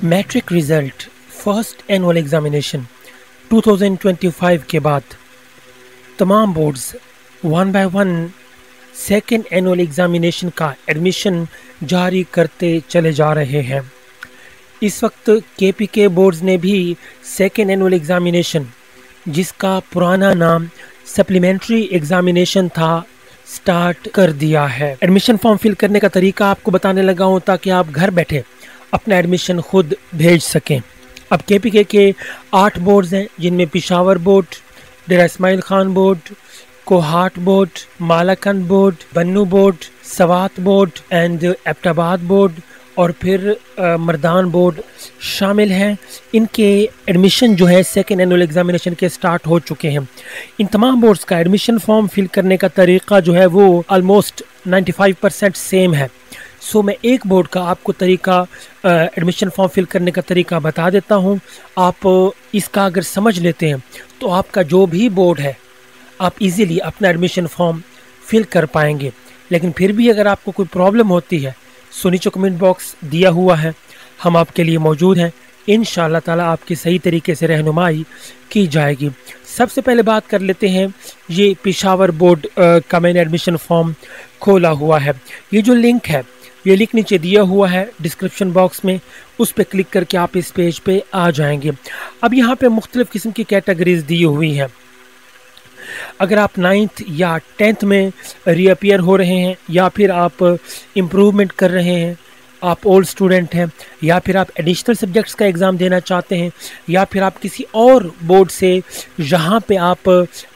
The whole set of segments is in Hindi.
Matric result first annual examination 2025 के बाद तमाम boards one by one second annual examination का एडमिशन जारी करते चले जा रहे हैं। इस वक्त केपीके बोर्ड्स ने भी सेकेंड एनुअल एग्जामिनेशन, जिसका पुराना नाम सप्लीमेंट्री एग्जामिनेशन था, स्टार्ट कर दिया है। एडमिशन फॉर्म फिल करने का तरीका आपको बताने लगा हूँ ताकि आप घर बैठे अपना एडमिशन खुद भेज सकें। अब केपीके के 8 बोर्ड्स हैं, जिनमें Peshawar board, Dera Ismail Khan board, Kohat board, Malakand board, Bannu board, Swat board and Abbottabad board और फिर मर्दान बोर्ड शामिल हैं। इनके एडमिशन जो है सेकेंड एनुअल एग्जामिनेशन के स्टार्ट हो चुके हैं। इन तमाम बोर्ड्स का एडमिशन फॉर्म फिल करने का तरीका जो है वो ऑलमोस्ट 95% सेम है। सो मैं एक बोर्ड का आपको तरीका एडमिशन फॉर्म फिल करने का तरीका बता देता हूँ। आप इसका अगर समझ लेते हैं तो आपका जो भी बोर्ड है आप इजीली अपना एडमिशन फॉर्म फिल कर पाएंगे। लेकिन फिर भी अगर आपको कोई प्रॉब्लम होती है सो नीचे कमेंट बॉक्स दिया हुआ है, हम आपके लिए मौजूद हैं। इंशाअल्लाह ताला आपकी सही तरीके से रहनुमाई की जाएगी। सबसे पहले बात कर लेते हैं, ये पिशावर बोर्ड का मैंने एडमिशन फॉर्म खोला हुआ है। ये जो लिंक है, ये लिंक नीचे दिया हुआ है डिस्क्रिप्शन बॉक्स में, उस पर क्लिक करके आप इस पेज पे आ जाएंगे। अब यहाँ पे मुख्तलिफ़ किस्म की कैटेगरीज दी हुई हैं। अगर आप 9th या 10th में रीअपियर हो रहे हैं, या फिर आप इम्प्रूवमेंट कर रहे हैं, आप ओल्ड स्टूडेंट हैं, या फिर आप एडिशनल सब्जेक्ट्स का एग्ज़ाम देना चाहते हैं, या फिर आप किसी और बोर्ड से यहाँ पे आप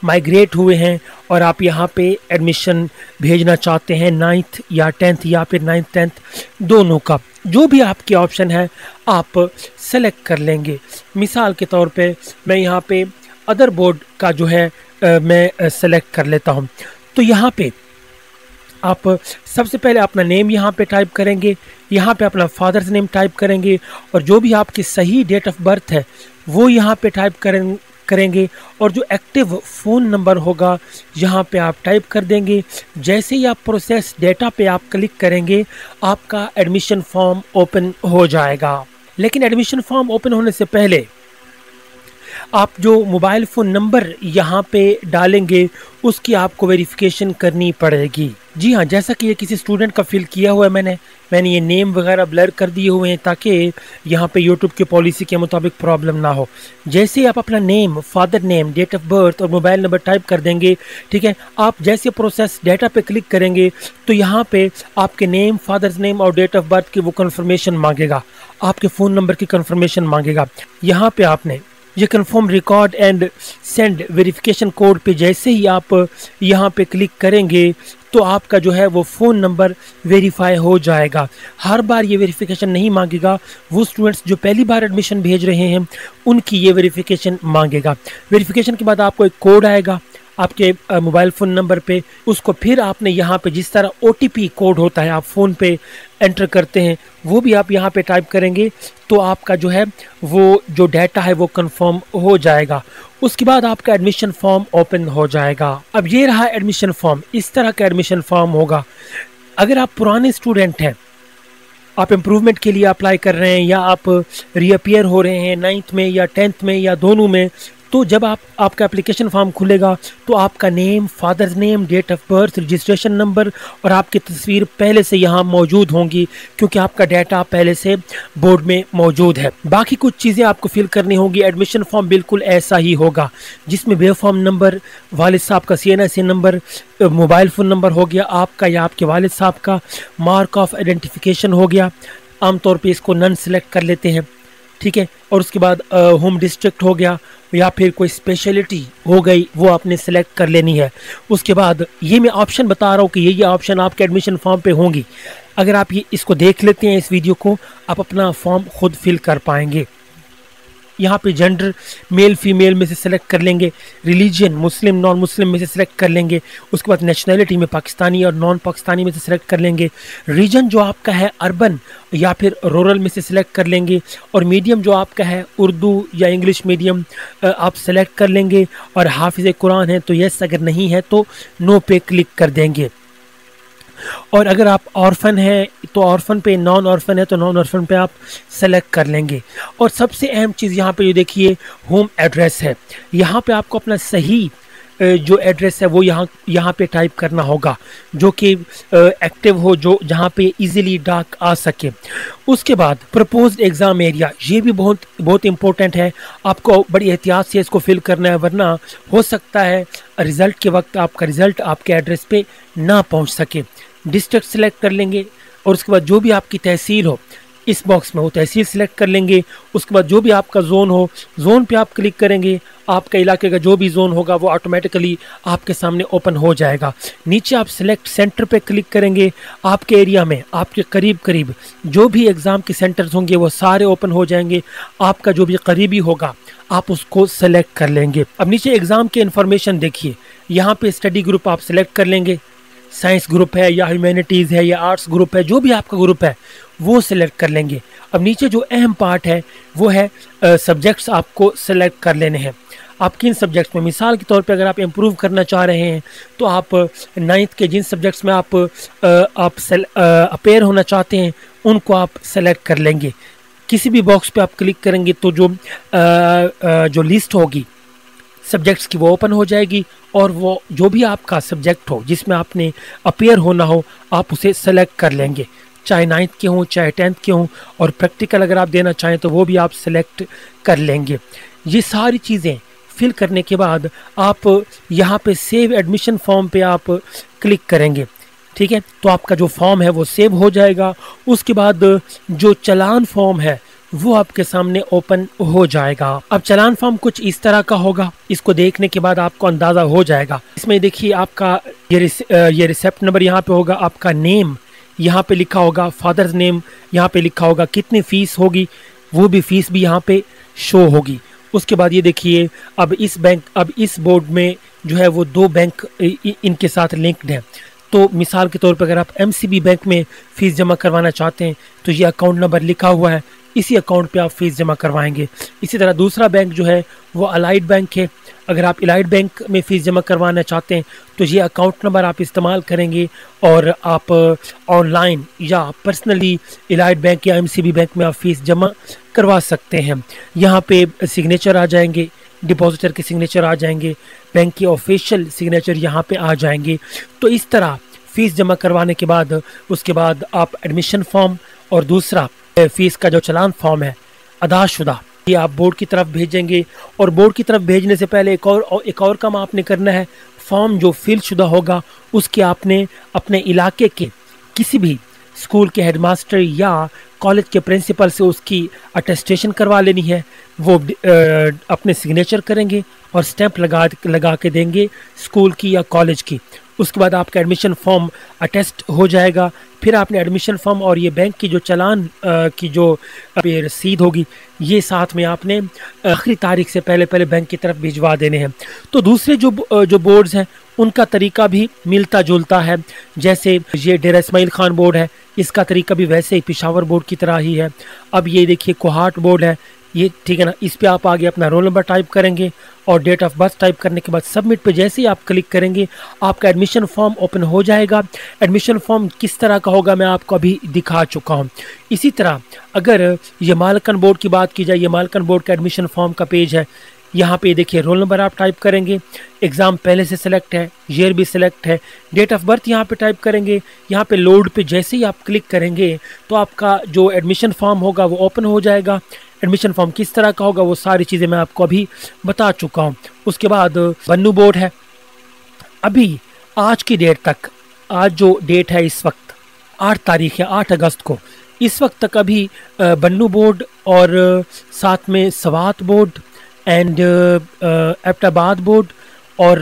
माइग्रेट हुए हैं और आप यहाँ पे एडमिशन भेजना चाहते हैं 9th या 10th या फिर 9th 10th दोनों का, जो भी आपके ऑप्शन है आप सेलेक्ट कर लेंगे। मिसाल के तौर पे मैं यहाँ पे अदर बोर्ड का जो है मैं सेलेक्ट कर लेता हूँ। तो यहाँ पे आप सबसे पहले अपना नेम यहाँ पे टाइप करेंगे, यहाँ पे अपना फादर्स नेम टाइप करेंगे और जो भी आपकी सही डेट ऑफ बर्थ है वो यहाँ पे टाइप करेंगे और जो एक्टिव फ़ोन नंबर होगा यहाँ पे आप टाइप कर देंगे। जैसे ही आप प्रोसेस डेटा पे आप क्लिक करेंगे आपका एडमिशन फॉर्म ओपन हो जाएगा। लेकिन एडमिशन फॉर्म ओपन होने से पहले आप जो मोबाइल फ़ोन नंबर यहाँ पे डालेंगे उसकी आपको वेरिफिकेशन करनी पड़ेगी। जी हाँ, जैसा कि ये किसी स्टूडेंट का फिल किया हुआ है, मैंने ये नेम वगैरह ब्लर कर दिए हुए हैं ताकि यहाँ पे यूट्यूब की पॉलिसी के मुताबिक प्रॉब्लम ना हो। जैसे आप अपना name, father name, date of birth और मोबाइल नंबर टाइप कर देंगे, ठीक है, आप जैसे प्रोसेस डेटा पे क्लिक करेंगे तो यहाँ पे आपके नेम, फादर्स नेम और डेट ऑफ बर्थ की वो कन्फर्मेशन मांगेगा, आपके फ़ोन नंबर की कन्फर्मेशन मांगेगा। यहाँ पे आपने ये confirm record and send verification code पे जैसे ही आप यहाँ पे क्लिक करेंगे तो आपका जो है वो फ़ोन नंबर वेरीफाई हो जाएगा। हर बार ये वेरिफिकेशन नहीं मांगेगा, वो स्टूडेंट्स जो पहली बार एडमिशन भेज रहे हैं उनकी ये वेरिफिकेशन मांगेगा। वेरिफिकेशन के बाद आपको एक कोड आएगा आपके मोबाइल फ़ोन नंबर पे, उसको फिर आपने यहाँ पे जिस तरह OTP कोड होता है आप फ़ोन पे एंटर करते हैं वो भी आप यहाँ पे टाइप करेंगे तो आपका जो है वो जो डाटा है वो कंफर्म हो जाएगा। उसके बाद आपका एडमिशन फॉर्म ओपन हो जाएगा। अब ये रहा एडमिशन फॉर्म, इस तरह का एडमिशन फॉर्म होगा। अगर आप पुराने स्टूडेंट हैं, आप इम्प्रूवमेंट के लिए अप्लाई कर रहे हैं या आप रीअपियर हो रहे हैं 9th में या 10th में या दोनों में, तो जब आपका एप्लीकेशन फॉर्म खुलेगा तो आपका name, father's name, date of birth, registration number और आपकी तस्वीर पहले से यहाँ मौजूद होंगी क्योंकि आपका डाटा पहले से बोर्ड में मौजूद है। बाकी कुछ चीज़ें आपको फिल करनी होगी। एडमिशन फॉर्म बिल्कुल ऐसा ही होगा जिसमें बेफॉर्म नंबर, वालिद साहब का CNSA number, mobile phone number हो गया आपका या आपके वालिद साहब का, मार्क ऑफ आइडेंटिफिकेशन हो गया, आमतौर पर इसको नन सेलेक्ट कर लेते हैं, ठीक है, और उसके बाद होम डिस्ट्रिक्ट हो गया या फिर कोई स्पेशलिटी हो गई वो आपने सेलेक्ट कर लेनी है। उसके बाद ये मैं ऑप्शन बता रहा हूँ कि ये ऑप्शन आपके एडमिशन फॉर्म पे होंगी। अगर आप ये इसको देख लेते हैं इस वीडियो को, आप अपना फॉर्म खुद फिल कर पाएंगे। यहाँ पे जेंडर मेल फीमेल में से सिलेक्ट कर लेंगे, रिलीजन मुस्लिम नॉन मुस्लिम में से सिलेक्ट कर लेंगे, उसके बाद नेशनैलिटी में पाकिस्तानी और नॉन पाकिस्तानी में से सिलेक्ट कर लेंगे, रीजन जो आपका है अर्बन या फिर रूरल में से सिलेक्ट कर लेंगे, और मीडियम जो आपका है उर्दू या इंग्लिश मीडियम आप सेलेक्ट कर लेंगे, और हाफिज़ कुरान है तो यस, अगर नहीं है तो नो पे क्लिक कर देंगे। और अगर आप ऑर्फन हैं तो ऑर्फन पे, नॉन ऑर्फन है तो नॉन ऑर्फन पे आप सेलेक्ट कर लेंगे। और सबसे अहम चीज़ यहाँ पे जो देखिए होम एड्रेस है, यहाँ पे आपको अपना सही जो एड्रेस है वो यहाँ पे टाइप करना होगा, जो कि एक्टिव हो, जो जहाँ पे इजीली डाक आ सके। उसके बाद प्रपोज्ड एग्ज़ाम एरिया, ये भी बहुत बहुत इंपॉर्टेंट है, आपको बड़ी एहतियात से इसको फिल करना है, वरना हो सकता है रिज़ल्ट के वक्त आपका रिज़ल्ट आपके एड्रेस पे ना पहुँच सके। डिस्ट्रिक्ट सेलेक्ट कर लेंगे और उसके बाद जो भी आपकी तहसील हो इस बॉक्स में वो तहसील सेलेक्ट कर लेंगे। उसके बाद जो भी आपका जोन हो, जोन पे आप क्लिक करेंगे, आपका इलाके का जो भी जोन होगा वो ऑटोमेटिकली आपके सामने ओपन हो जाएगा। नीचे आप सेलेक्ट सेंटर पे क्लिक करेंगे, आपके एरिया में आपके करीब करीब जो भी एग्ज़ाम के सेंटर्स होंगे वो सारे ओपन हो जाएंगे। आपका जो भी करीबी होगा आप उसको सेलेक्ट कर लेंगे। अब नीचे एग्ज़ाम के इन्फॉर्मेशन देखिए, यहाँ पे स्टडी ग्रुप आप सेलेक्ट कर लेंगे, साइंस ग्रुप है या ह्यूमैनिटीज़ है या आर्ट्स ग्रुप है, जो भी आपका ग्रुप है वो सिलेक्ट कर लेंगे। अब नीचे जो अहम पार्ट है वो है सब्जेक्ट्स आपको सेलेक्ट कर लेने हैं। आप किन सब्जेक्ट्स में, मिसाल के तौर पे अगर आप इम्प्रूव करना चाह रहे हैं तो आप 9th के जिन सब्जेक्ट्स में आप अपेयर होना चाहते हैं उनको आप सेलेक्ट कर लेंगे। किसी भी बॉक्स पे आप क्लिक करेंगे तो जो लिस्ट होगी सब्जेक्ट्स की वो ओपन हो जाएगी और वो जो भी आपका सब्जेक्ट हो जिसमें आपने अपेयर होना हो आप उसे सेलेक्ट कर लेंगे, चाहे 9th के हों चाहे 10th के हों। और प्रैक्टिकल अगर आप देना चाहें तो वो भी आप सेलेक्ट कर लेंगे। ये सारी चीज़ें फिल करने के बाद आप यहाँ पे सेव एडमिशन फॉर्म पे आप क्लिक करेंगे, ठीक है, तो आपका जो फॉर्म है वो सेव हो जाएगा। उसके बाद जो चालान फॉर्म है वो आपके सामने ओपन हो जाएगा। अब चालान फॉर्म कुछ इस तरह का होगा, इसको देखने के बाद आपको अंदाज़ा हो जाएगा। इसमें देखिए आपका ये रिसिप्ट नंबर यहाँ पे होगा, आपका नेम यहाँ पे लिखा होगा, फादर्स नेम यहाँ पे लिखा होगा, कितनी फ़ीस होगी वो भी फ़ीस भी यहाँ पे शो होगी। उसके बाद ये देखिए अब इस बोर्ड में जो है वो 2 बैंक इनके साथ लिंक्ड है। तो मिसाल के तौर पर अगर आप MCB बैंक में फ़ीस जमा करवाना चाहते हैं तो ये अकाउंट नंबर लिखा हुआ है, इसी अकाउंट पे आप फ़ीस जमा करवाएंगे। इसी तरह दूसरा बैंक जो है वो अलाइड बैंक है, अगर आप अलाइड बैंक में फ़ीस जमा करवाना चाहते हैं तो ये अकाउंट नंबर आप इस्तेमाल करेंगे और आप ऑनलाइन या पर्सनली अलाइड बैंक या MCB बैंक में आप फ़ीस जमा करवा सकते हैं। यहाँ पे सिग्नेचर आ जाएंगे, डिपॉजिटर के सिग्नेचर आ जाएंगे, बैंक के ऑफिशियल सिग्नेचर यहाँ पे आ जाएंगे। तो इस तरह फ़ीस जमा करवाने के बाद उसके बाद आप एडमिशन फॉर्म और दूसरा फ़ीस का जो चालान फॉर्म है अदाशुदा, ये आप बोर्ड की तरफ भेजेंगे। और बोर्ड की तरफ भेजने से पहले एक और काम आपने करना है, फॉर्म जो फिल शुदा होगा उसके आपने अपने इलाके के किसी भी स्कूल के हेडमास्टर या कॉलेज के प्रिंसिपल से उसकी अटेस्टेशन करवा लेनी है। वो अपने सिग्नेचर करेंगे और स्टैंप लगा के देंगे स्कूल की या कॉलेज की। उसके बाद आपका एडमिशन फॉर्म अटेस्ट हो जाएगा। फिर आपने एडमिशन फॉर्म और ये बैंक की जो चालान की जो रसीद होगी ये साथ में आपने आखिरी तारीख से पहले बैंक की तरफ भिजवा देने हैं। तो दूसरे जो बोर्ड्स हैं उनका तरीका भी मिलता जुलता है, जैसे ये डेरा इस्माइल खान बोर्ड है, इसका तरीका भी वैसे ही पिशावर बोर्ड की तरह ही है। अब ये देखिए कोहाट बोर्ड है, ये ठीक है ना, इस पे आप आगे अपना रोल नंबर टाइप करेंगे और डेट ऑफ बर्थ टाइप करने के बाद सबमिट पे जैसे ही आप क्लिक करेंगे आपका एडमिशन फॉर्म ओपन हो जाएगा। एडमिशन फॉर्म किस तरह का होगा मैं आपको अभी दिखा चुका हूँ। इसी तरह अगर ये मालकन बोर्ड की बात की जाए, ये मालकन बोर्ड का एडमिशन फॉर्म का पेज है। यहाँ पे देखिए रोल नंबर आप टाइप करेंगे, एग्ज़ाम पहले से सिलेक्ट है, ईयर भी सिलेक्ट है, डेट ऑफ बर्थ यहाँ पे टाइप करेंगे। यहाँ पे लोड पे जैसे ही आप क्लिक करेंगे तो आपका जो एडमिशन फॉर्म होगा वो ओपन हो जाएगा। एडमिशन फॉर्म किस तरह का होगा वो सारी चीज़ें मैं आपको अभी बता चुका हूँ। उसके बाद बन्नू बोर्ड है। अभी आज की डेट तक, आज जो डेट है इस वक्त 8 तारीख है, 8 अगस्त को, इस वक्त तक अभी बन्नू बोर्ड और साथ में Swat board and Abbottabad board और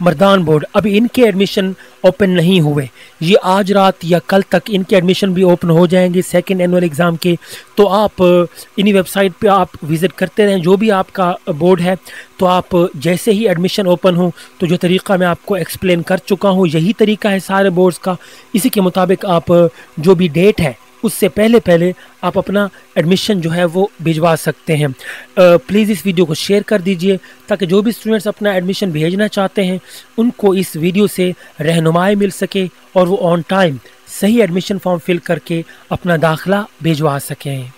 मर्दान बोर्ड, अभी इनके एडमिशन ओपन नहीं हुए। ये आज रात या कल तक इनके एडमिशन भी ओपन हो जाएंगे सेकंड एनुअल एग्ज़ाम के। तो आप इन्हीं वेबसाइट पे आप विज़िट करते रहें जो भी आपका बोर्ड है। तो आप जैसे ही एडमिशन ओपन हो तो जो तरीक़ा मैं आपको एक्सप्लेन कर चुका हूँ यही तरीका है सारे बोर्ड्स का। इसी के मुताबिक आप जो भी डेट है उससे पहले आप अपना एडमिशन जो है वो भिजवा सकते हैं। प्लीज़ इस वीडियो को शेयर कर दीजिए ताकि जो भी स्टूडेंट्स अपना एडमिशन भेजना चाहते हैं उनको इस वीडियो से रहनुमाई मिल सके और वो ऑन टाइम सही एडमिशन फॉर्म फिल करके अपना दाखिला भिजवा सकें।